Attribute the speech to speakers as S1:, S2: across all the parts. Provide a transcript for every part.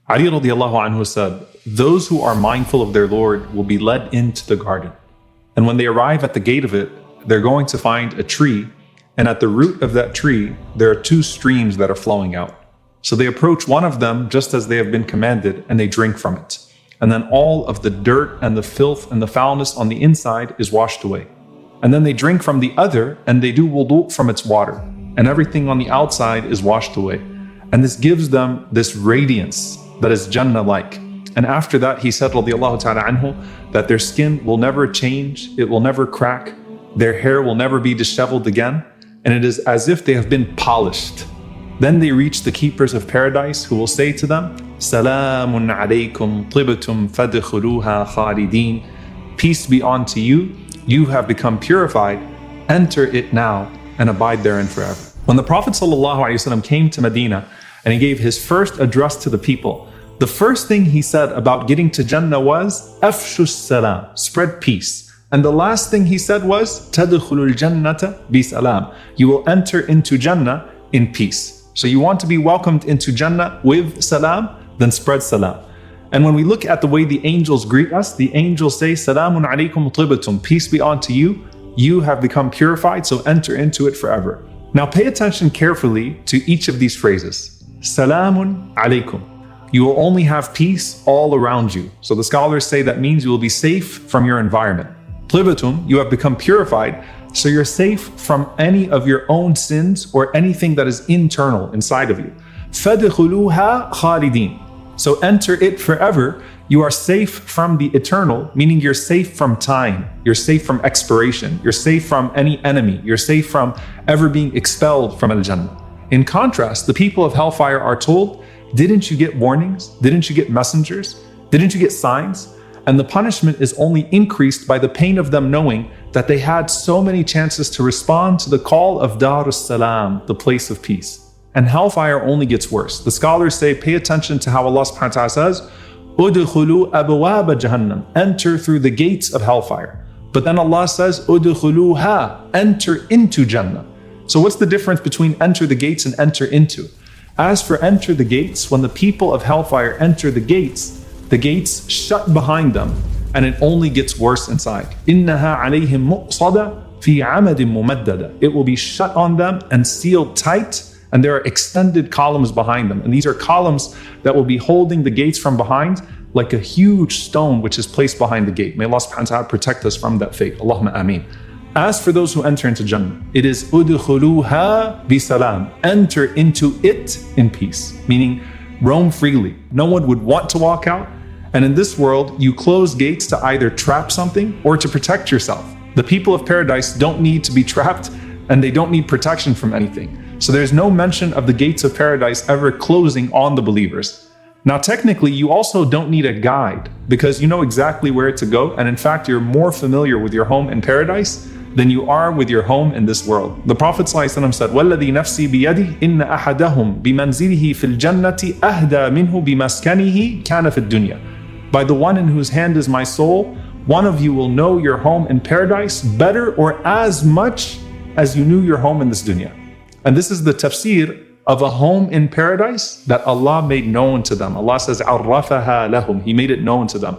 S1: Ali radiallahu anhu said, those who are mindful of their Lord will be led into the garden. And when they arrive at the gate of it, they're going to find a tree. And at the root of that tree, there are two streams that are flowing out. So they approach one of them just as they have been commanded, and they drink from it. And then all of the dirt and the filth and the foulness on the inside is washed away. And then they drink from the other, and they do wudu from its water. And everything on the outside is washed away. And this gives them this radiance that is Jannah-like. And after that, he said, radiallahu ta'ala anhu, that their skin will never change, it will never crack, their hair will never be disheveled again, and it is as if they have been polished. Then they reach the keepers of paradise, who will say to them, Salamun alaykum tibtum fadkhuluha khalidin. Peace be unto you, you have become purified, enter it now and abide therein forever. When the Prophet ﷺ came to Medina and he gave his first address to the people, the first thing he said about getting to Jannah was, Afshu salam, spread peace. And the last thing he said was, Tadkhulul jannata bi salam. You will enter into Jannah in peace. So you want to be welcomed into Jannah with salam, then spread salam. And when we look at the way the angels greet us, the angels say, Salamun alaykum tibtum, peace be unto you, you have become purified, so enter into it forever. Now pay attention carefully to each of these phrases. Salamun alaykum. You will only have peace all around you. So the scholars say that means you will be safe from your environment. Tibtum, you have become purified, so you're safe from any of your own sins or anything that is internal inside of you. Fadkhuluha khalidin. So enter it forever. You are safe from the eternal, meaning you're safe from time, you're safe from expiration, you're safe from any enemy, you're safe from ever being expelled from Al-Jannah. In contrast, the people of hellfire are told, didn't you get warnings? Didn't you get messengers? Didn't you get signs? And the punishment is only increased by the pain of them knowing that they had so many chances to respond to the call of Darus Salam, the place of peace. And hellfire only gets worse. The scholars say, pay attention to how Allah subhanahu wa ta'ala says, Udkhulu abwaba jahannam, enter through the gates of hellfire. But then Allah says, Udkhuluha, enter into Jannah. So what's the difference between enter the gates and enter into? As for enter the gates, when the people of hellfire enter the gates shut behind them, and it only gets worse inside. إِنَّهَا عَلَيْهِمْ مُؤْصَدَ فِي عَمَدٍ مُمَدَّدَ. It will be shut on them and sealed tight, and there are extended columns behind them. And these are columns that will be holding the gates from behind, like a huge stone which is placed behind the gate. May Allah subhanahu wa ta'ala protect us from that fate. Allahumma ameen. As for those who enter into Jannah, it is udkhuluha bi salam. Enter into it in peace, meaning roam freely. No one would want to walk out. And in this world, you close gates to either trap something or to protect yourself. The people of paradise don't need to be trapped, and they don't need protection from anything. So there's no mention of the gates of paradise ever closing on the believers. Now, technically, you also don't need a guide because you know exactly where to go. And in fact, you're more familiar with your home in paradise than you are with your home in this world. The Prophet ﷺ said, وَالَّذِي نَفْسِي بِيَدِهِ إِنَّ أَحَدَهُمْ بِمَنْزِلِهِ فِي الْجَنَّةِ أَهْدَى مِنْهُ بِمَسْكَنِهِ كَانَ فِي الدُّنْيَا. By the one in whose hand is my soul, one of you will know your home in paradise better or as much as you knew your home in this dunya. And this is the tafsir of a home in paradise that Allah made known to them. Allah says, عَرَّفَهَا لَهُمْ. He made it known to them.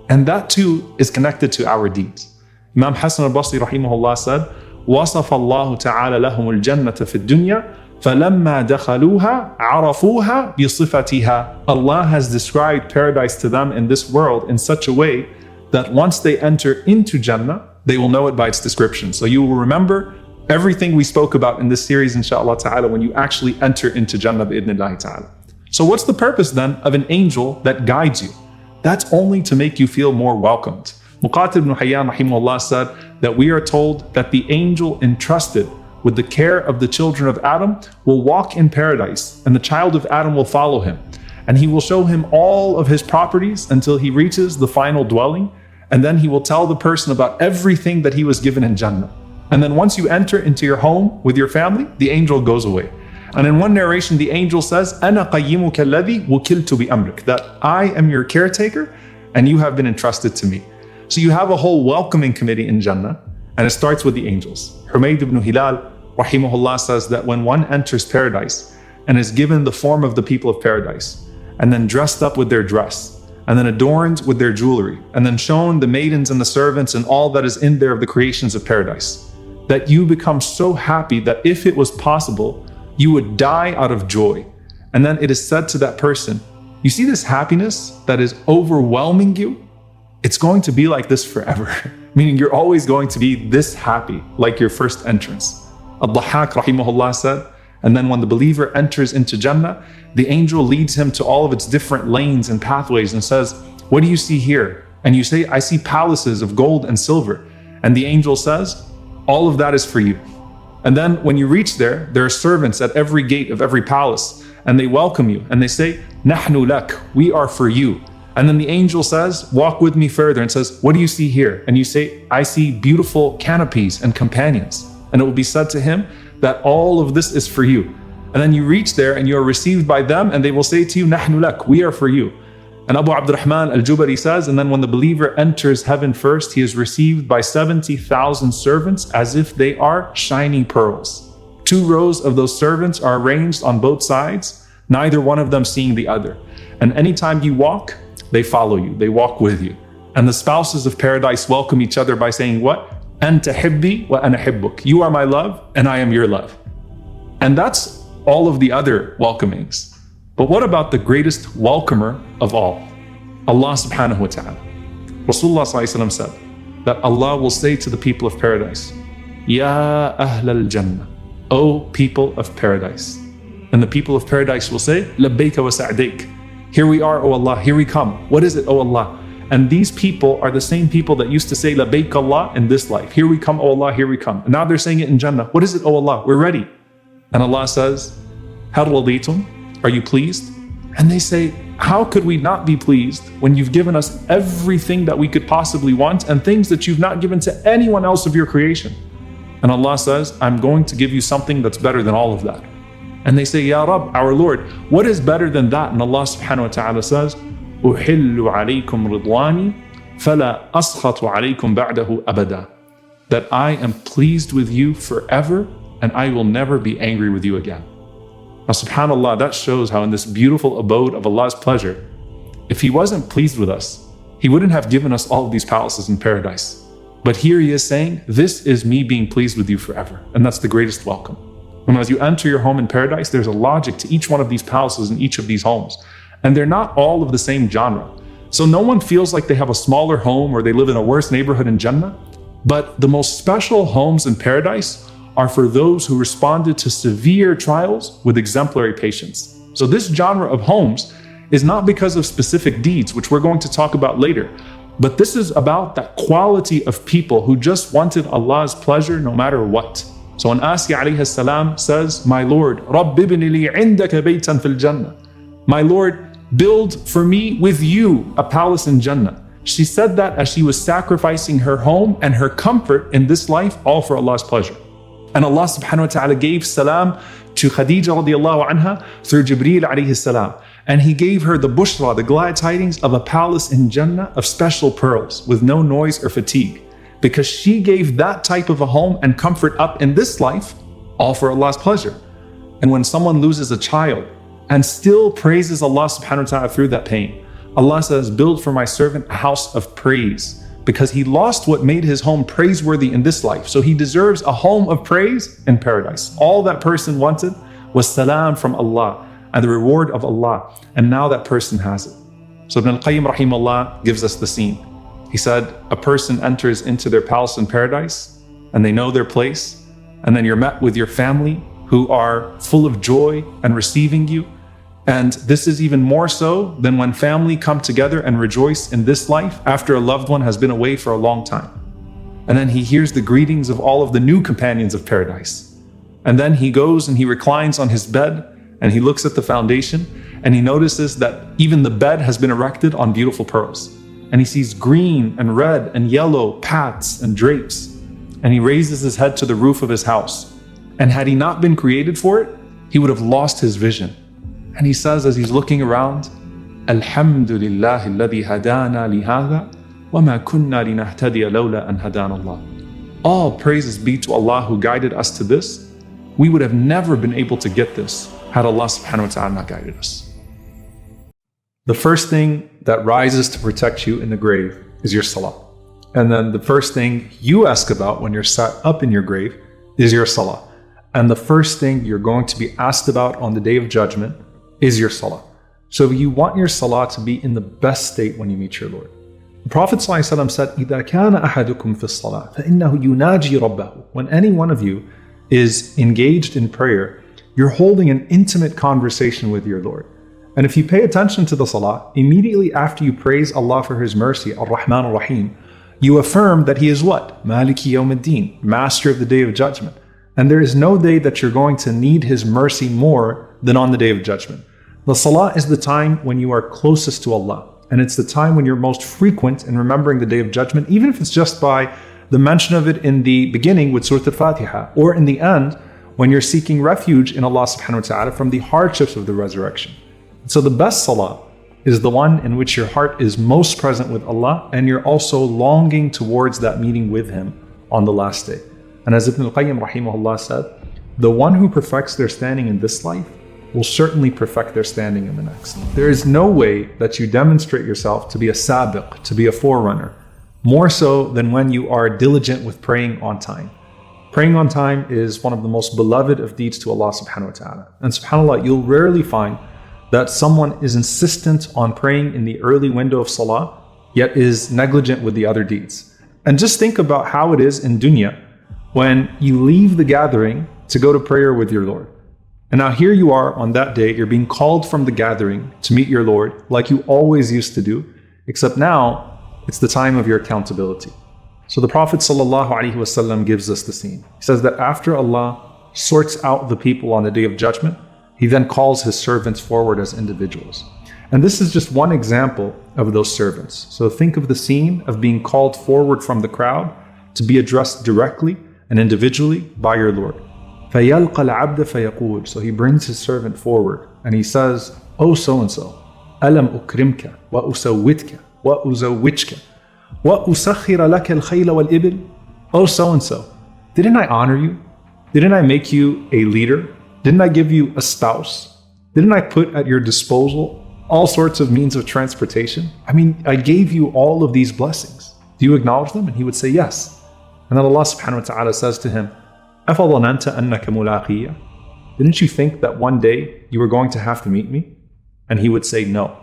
S1: And that too is connected to our deeds. Imam Hassan al-Basri rahimahullah said, وَصَفَ اللَّهُ تَعَالَى لَهُمُ الْجَنَّةَ فِي الدُّنْيَا فَلَمَّا دَخَلُوهَا عَرَفُوهَا بِصِفَتِهَا. Allah has described paradise to them in this world in such a way that once they enter into Jannah, they will know it by its description. So you will remember everything we spoke about in this series, inshallah ta'ala, when you actually enter into Jannah bi'idhnillahi ta'ala. So what's the purpose then of an angel that guides you? That's only to make you feel more welcomed. Muqatil ibn Hayyan rahimahullah said that we are told that the angel entrusted with the care of the children of Adam will walk in paradise, and the child of Adam will follow him. And he will show him all of his properties until he reaches the final dwelling, and then he will tell the person about everything that he was given in Jannah. And then once you enter into your home with your family, the angel goes away. And in one narration, the angel says, أَنَا قَيِّمُكَ الَّذِي وُكِلْتُ بِأَمْرِكَ, that I am your caretaker and you have been entrusted to me. So you have a whole welcoming committee in Jannah, and it starts with the angels. Humayd ibn Hilal rahimahullah says that when one enters paradise and is given the form of the people of paradise, and then dressed up with their dress, and then adorned with their jewelry, and then shown the maidens and the servants and all that is in there of the creations of paradise, that you become so happy that if it was possible, you would die out of joy. And then it is said to that person, you see this happiness that is overwhelming you? It's going to be like this forever. Meaning you're always going to be this happy, like your first entrance. Ad-Dhahhak rahimahullah said, and then when the believer enters into Jannah, the angel leads him to all of its different lanes and pathways and says, what do you see here? And you say, I see palaces of gold and silver. And the angel says, all of that is for you. And then when you reach there are servants at every gate of every palace, and they welcome you and they say, Nahnu lak, we are for you. And then the angel says, walk with me further, and says, what do you see here? And you say, I see beautiful canopies and companions. And it will be said to him that all of this is for you. And then you reach there and you are received by them, and they will say to you, Nahnu lak, we are for you. And Abu Abdurrahman al-Jubari says, and then when the believer enters heaven first, he is received by 70,000 servants as if they are shining pearls. 2 rows of those servants are arranged on both sides, neither one of them seeing the other. And anytime you walk, they follow you, they walk with you. And the spouses of paradise welcome each other by saying what? Anta hibbi wa ana hibbuk. You are my love and I am your love. And that's all of the other welcomings. But what about the greatest welcomer of all? Allah subhanahu wa ta'ala. Rasulullah sallallahu alayhi wa sallam said that Allah will say to the people of paradise, Ya ahlal jannah, O people of paradise. And the people of paradise will say, Labbayka wa sa'dayk. Here we are, O Allah, here we come. What is it, O Allah? And these people are the same people that used to say, Labbayk Allah in this life. Here we come, O Allah, here we come. And now they're saying it in Jannah. What is it, O Allah? We're ready. And Allah says, Hal raditum? Are you pleased? And they say, how could we not be pleased when you've given us everything that we could possibly want and things that you've not given to anyone else of your creation? And Allah says, I'm going to give you something that's better than all of that. And they say, Ya Rabb, our Lord, what is better than that? And Allah subhanahu wa ta'ala says, أُحِلُّ عَلَيْكُمْ رِضْوَانِي فَلَا أَسْخَطُ عَلَيْكُمْ بَعْدَهُ أَبَدًا. That I am pleased with you forever and I will never be angry with you again. Now subhanAllah, that shows how in this beautiful abode of Allah's pleasure, if He wasn't pleased with us, He wouldn't have given us all of these palaces in paradise. But here He is saying, this is me being pleased with you forever. And that's the greatest welcome. And as you enter your home in paradise, there's a logic to each one of these palaces and each of these homes. And they're not all of the same genre. So no one feels like they have a smaller home or they live in a worse neighborhood in Jannah. But the most special homes in paradise are for those who responded to severe trials with exemplary patience. So this genre of homes is not because of specific deeds, which we're going to talk about later. But this is about that quality of people who just wanted Allah's pleasure no matter what. So when Asya alayhi salam says, my Lord, Rabb ibni li indaka baytan fil Jannah. My Lord, build for me with you a palace in Jannah. She said that as she was sacrificing her home and her comfort in this life, all for Allah's pleasure. And Allah subhanahu wa ta'ala gave salam to Khadija radiallahu anha through Jibreel alayhi salam. And He gave her the bushra, the glad tidings of a palace in Jannah of special pearls with no noise or fatigue. Because she gave that type of a home and comfort up in this life, all for Allah's pleasure. And when someone loses a child and still praises Allah subhanahu wa ta'ala through that pain, Allah says, build for my servant a house of praise. Because he lost what made his home praiseworthy in this life. So he deserves a home of praise in paradise. All that person wanted was salam from Allah and the reward of Allah. And now that person has it. So Ibn al-Qayyim rahimahullah gives us the scene. He said, a person enters into their palace in paradise and they know their place. And then you're met with your family who are full of joy and receiving you. And this is even more so than when family come together and rejoice in this life after a loved one has been away for a long time. And then he hears the greetings of all of the new companions of paradise. And then he goes and he reclines on his bed and he looks at the foundation and he notices that even the bed has been erected on beautiful pearls. And he sees green and red and yellow paths and drapes. And he raises his head to the roof of his house. And had he not been created for it, he would have lost his vision. And he says as he's looking around, Alhamdulillah alladhi hadana lihada wa ma kunna linahtadiya lawla an hadana Allah. All praises be to Allah who guided us to this. We would have never been able to get this had Allah subhanahu wa ta'ala not guided us. the first thing that rises to protect you in the grave is your salah. And then the first thing you ask about when you're sat up in your grave is your salah. And the first thing you're going to be asked about on the day of judgment is your salah. So you want your salah to be in the best state when you meet your Lord. The Prophet ﷺ said, إِذَا كَانَ أَحَدُكُمْ فِي الصَّلَاةِ فَإِنَّهُ يُنَاجِي رَبَّهُ. When any one of you is engaged in prayer, you're holding an intimate conversation with your Lord. And if you pay attention to the salah, immediately after you praise Allah for His mercy, Ar-Rahman Ar-Rahim, you affirm that He is what? Maliki Yawmiddin, Master of the Day of Judgment. And there is no day that you're going to need His mercy more than on the Day of Judgment. The salah is the time when you are closest to Allah. And it's the time when you're most frequent in remembering the Day of Judgment, even if it's just by the mention of it in the beginning with Surah Al-Fatiha, or in the end when you're seeking refuge in Allah subhanahu wa ta'ala from the hardships of the resurrection. So the best salah is the one in which your heart is most present with Allah and you're also longing towards that meeting with Him on the last day. And as Ibn al-Qayyim rahimahullah said, the one who perfects their standing in this life will certainly perfect their standing in the next. There is no way that you demonstrate yourself to be a sabiq, to be a forerunner, more so than when you are diligent with praying on time. Praying on time is one of the most beloved of deeds to Allah subhanahu wa ta'ala. And subhanAllah, you'll rarely find that someone is insistent on praying in the early window of salah, yet is negligent with the other deeds. And just think about how it is in dunya when you leave the gathering to go to prayer with your Lord. And now here you are on that day, you're being called from the gathering to meet your Lord like you always used to do, except now it's the time of your accountability. So the Prophet ﷺ gives us the scene. He says that after Allah sorts out the people on the Day of Judgment, He then calls His servants forward as individuals. And this is just one example of those servants. So think of the scene of being called forward from the crowd to be addressed directly and individually by your Lord. فَيَلْقَ الْعَبْدَ فَيَقُولُ. So He brings His servant forward and He says, "Oh so-and-so, أَلَمْ أُكْرِمْكَ وَأُسَوِّتْكَ وَأُزَوِّجْكَ وَأُسَخِّرَ لَكَ الْخَيْلَ وَالْإِبِلِ." Oh so-and-so, didn't I honor you? Didn't I make you a leader? Didn't I give you a spouse? Didn't I put at your disposal all sorts of means of transportation? I mean, I gave you all of these blessings. Do you acknowledge them? And he would say, yes. And then Allah subhanahu wa ta'ala says to him, أَفَظَنَنْتَ أَنَّكَ مُلَاقِيَّ. Didn't you think that one day you were going to have to meet me? And he would say, no.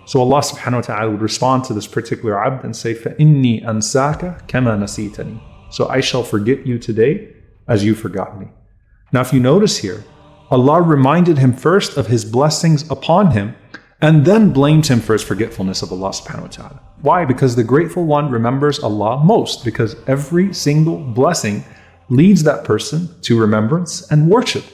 S1: So Allah subhanahu wa ta'ala would respond to this particular abd and say, فَإِنِّي أَنْسَاكَ كَمَا نَسِيتَنِي. So I shall forget you today as you forgot me. Now if you notice here, Allah reminded him first of His blessings upon him and then blamed him for his forgetfulness of Allah subhanahu wa ta'ala. Why? Because the grateful one remembers Allah most, because every single blessing leads that person to remembrance and worship.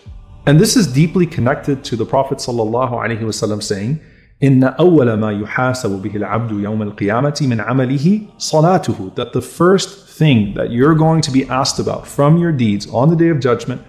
S1: And this is deeply connected to the Prophet ﷺ saying, إِنَّ أَوَّلَ مَا يُحَاسَبُ بِهِ الْعَبْدُ يَوْمَ الْقِيَامَةِ مِنْ عَمَلِهِ صَلَاتُهُ. That the first thing that you're going to be asked about from your deeds on the Day of Judgment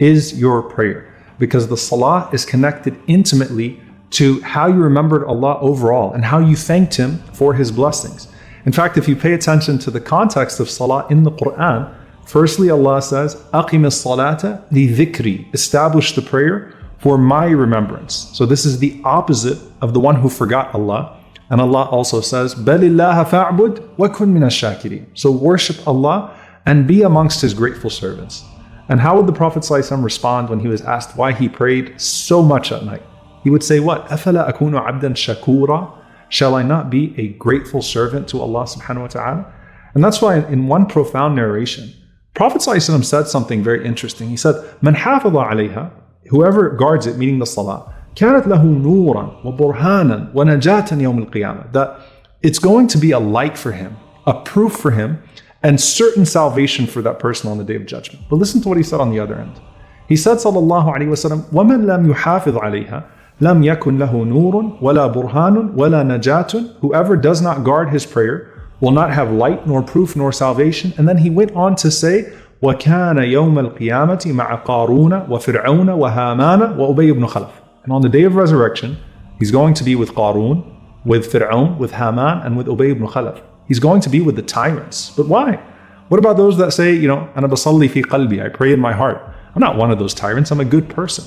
S1: is your prayer. Because the salah is connected intimately to how you remembered Allah overall and how you thanked Him for His blessings. In fact, if you pay attention to the context of salah in the Quran, firstly Allah says, أَقِمِ الصَّلَاةَ لِذِكْرِي. Establish the prayer for my remembrance. So this is the opposite of the one who forgot Allah. And Allah also says, بَلِ اللَّهَ فَاعْبُدْ وَكُنْ مِنَ الشَّاكِرِينَ. So worship Allah and be amongst His grateful servants. And how would the Prophet ﷺ respond when he was asked why he prayed so much at night? He would say what? أَفَلَا أَكُونُ عَبْدًا شَكُورًا. Shall I not be a grateful servant to Allah subhanahu wa ta'ala? And that's why in one profound narration, Prophet ﷺ said something very interesting. He said, مَنْ حَافَظَ عَلَيْهَا. Whoever guards it, meaning the salah, كَانَتْ لَهُ نُورًا وَبُرْهَانًا وَنَجَاةً يَوْمِ الْقِيَامَةِ. That it's going to be a light for him, a proof for him, and certain salvation for that person on the Day of Judgment. But listen to what he said on the other end. He said, sallallahu alayhi wa sallam, وَمَنْ لَمْ يُحَافِظْ عَلَيْهَا لَمْ يَكُنْ لَهُ نُورٌ وَلَا بُرْهَانٌ وَلَا نَجَاةٌ. Whoever does not guard his prayer will not have light, nor proof, nor salvation. And then he went on to say, وَكَانَ يَوْمَ الْقِيَامَةِ مَعَ قَارُونَ وَفِرْعَوْنَ وَهَامَانَ وَأُبَيْ بْنُ خَلَفٍ. And on the day of resurrection, he's going to be with Qarun, with Fir'aun, with Haman, and with Ubay ibn Khalaf. He's going to be with the tyrants. But why? What about those that say, أَنَا بَصَلِّي فِي قَلْبِي, I pray in my heart. I'm not one of those tyrants, I'm a good person.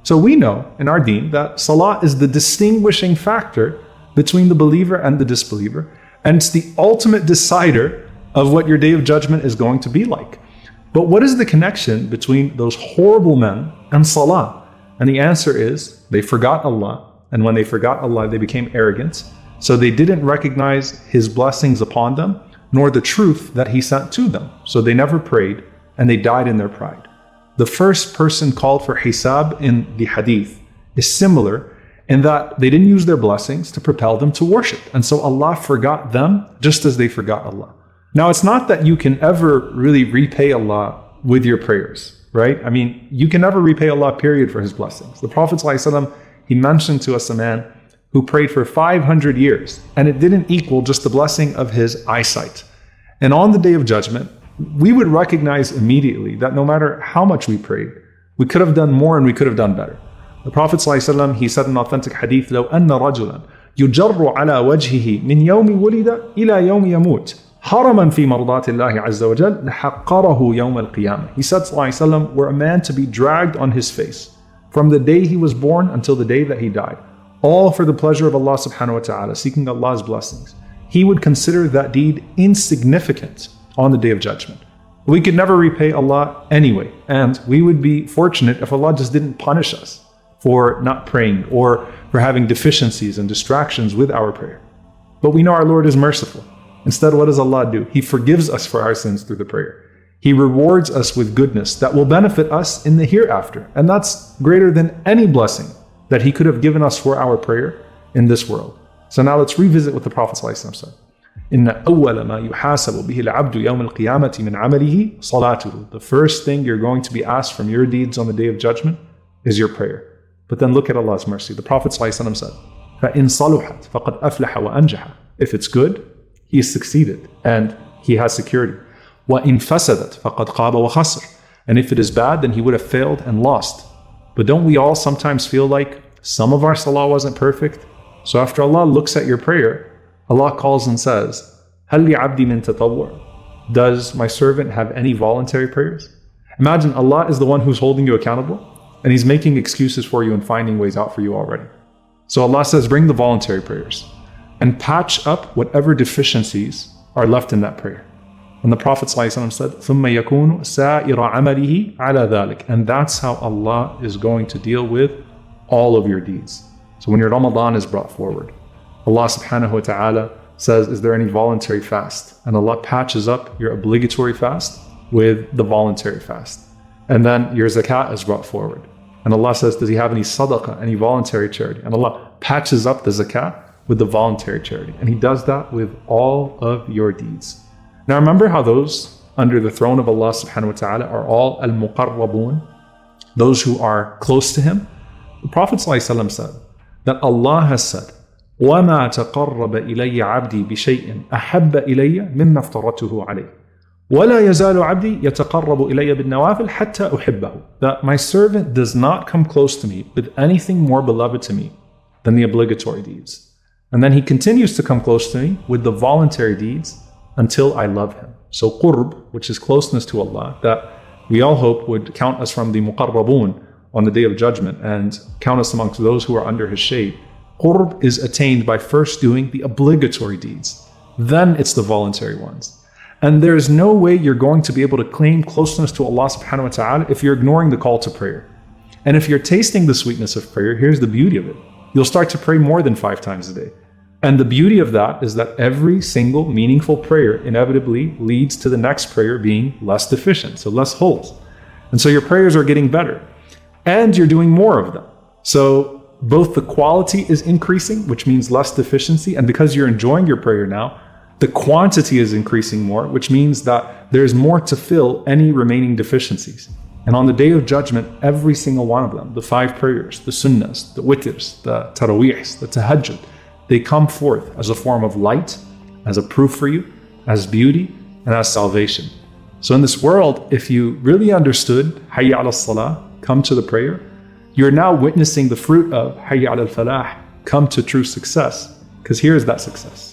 S1: So we know in our deen that salah is the distinguishing factor between the believer and the disbeliever. And it's the ultimate decider of what your day of judgment is going to be like. But what is the connection between those horrible men and salah? And the answer is they forgot Allah. And when they forgot Allah, they became arrogant. So they didn't recognize His blessings upon them, nor the truth that He sent to them. So they never prayed and they died in their pride. The first person called for hisab in the hadith is similar in that they didn't use their blessings to propel them to worship. And so Allah forgot them just as they forgot Allah. Now, it's not that you can ever really repay Allah with your prayers, right? I mean, you can never repay Allah, period, for His blessings. The Prophet ﷺ, he mentioned to us a man who prayed for 500 years, and it didn't equal just the blessing of his eyesight. And on the Day of Judgment, we would recognize immediately that no matter how much we prayed, we could have done more and we could have done better. The Prophet ﷺ, he said in authentic hadith, لو أن رجلا يجر على وجهه من يوم ولد إلى يوم يموت حرما في مرضات الله عز وجل لحقره يوم القيامة. He said, ﷺ, were a man to be dragged on his face from the day he was born until the day that he died, all for the pleasure of Allah subhanahu wa ta'ala, seeking Allah's blessings. He would consider that deed insignificant on the Day of Judgment. We could never repay Allah anyway, and we would be fortunate if Allah just didn't punish us for not praying or for having deficiencies and distractions with our prayer. But we know our Lord is merciful. Instead, what does Allah do? He forgives us for our sins through the prayer. He rewards us with goodness that will benefit us in the hereafter. And that's greater than any blessing that He could have given us for our prayer in this world. So now let's revisit what the Prophet ﷺ said. إِنَّ أَوَّلَ مَا يُحَاسَبُ بِهِ الْعَبْدُ يَوْمَ الْقِيَامَةِ مِنْ عَمَلِهِ صَلَاتُهُ. The first thing you're going to be asked from your deeds on the Day of Judgment is your prayer. But then look at Allah's mercy. The Prophet ﷺ said, فَإِنْ صَلُحَتْ فَقَدْ أَفْلَحَ وَأَنْجَحَ. If it's good, he has succeeded and he has security. وَإِنْ فَسَدَتْ فَقَدْ خَابَ وَخَسِرَ. And if it is bad, then he would have failed and lost. But don't we all sometimes feel like some of our salah wasn't perfect? So after Allah looks at your prayer, Allah calls and says, هَلْ لِعَبْدِي مِن تَطَوُّعٍ. Does my servant have any voluntary prayers? Imagine Allah is the one who's holding you accountable, and He's making excuses for you and finding ways out for you already. So Allah says, bring the voluntary prayers and patch up whatever deficiencies are left in that prayer. And the Prophet ﷺ said, ثُمَّ يَكُونُ سَائِرَ عَمَلِهِ عَلَى ذَلِكَ. And that's how Allah is going to deal with all of your deeds. So when your Ramadan is brought forward, Allah subhanahu wa ta'ala says, is there any voluntary fast? And Allah patches up your obligatory fast with the voluntary fast. And then your zakat is brought forward. And Allah says, does He have any sadaqah, any voluntary charity? And Allah patches up the zakat with the voluntary charity. And He does that with all of your deeds. Now remember how those under the throne of Allah subhanahu wa ta'ala are all al-muqarrabun, those who are close to Him? The Prophet ﷺ said that Allah has said, وَمَا تَقَرَّبَ إِلَيَّ عَبْدِي بِشَيْءٍ أَحَبَّ إِلَيَّ مِمَّا افْتَرَضْتُهُ عَلَيْهِ وَلَا يَزَالُ عَبْدِي يَتَقَرَّبُ إِلَيَّ بِالنَّوَافِلِ حَتَّى أُحِبَّهُ. That my servant does not come close to me with anything more beloved to me than the obligatory deeds. And then he continues to come close to me with the voluntary deeds until I love him. So qurb, which is closeness to Allah, that we all hope would count us from the muqarrabun on the Day of Judgment and count us amongst those who are under His shade. Qurb is attained by first doing the obligatory deeds. Then it's the voluntary ones. And there is no way you're going to be able to claim closeness to Allah subhanahu wa ta'ala if you're ignoring the call to prayer. And if you're tasting the sweetness of prayer, here's the beauty of it. You'll start to pray more than 5 times a day. And the beauty of that is that every single meaningful prayer inevitably leads to the next prayer being less deficient, so less holes. And so your prayers are getting better. And you're doing more of them. So both the quality is increasing, which means less deficiency, and because you're enjoying your prayer now, the quantity is increasing more, which means that there's more to fill any remaining deficiencies. And on the Day of Judgment, every single one of them, the 5 prayers, the sunnahs, the witrs, the taraweehs, the tahajjud, they come forth as a form of light, as a proof for you, as beauty, and as salvation. So in this world, if you really understood Hayya ala salah, come to the prayer, you're now witnessing the fruit of Hayya ala falah, come to true success. Because here's that success.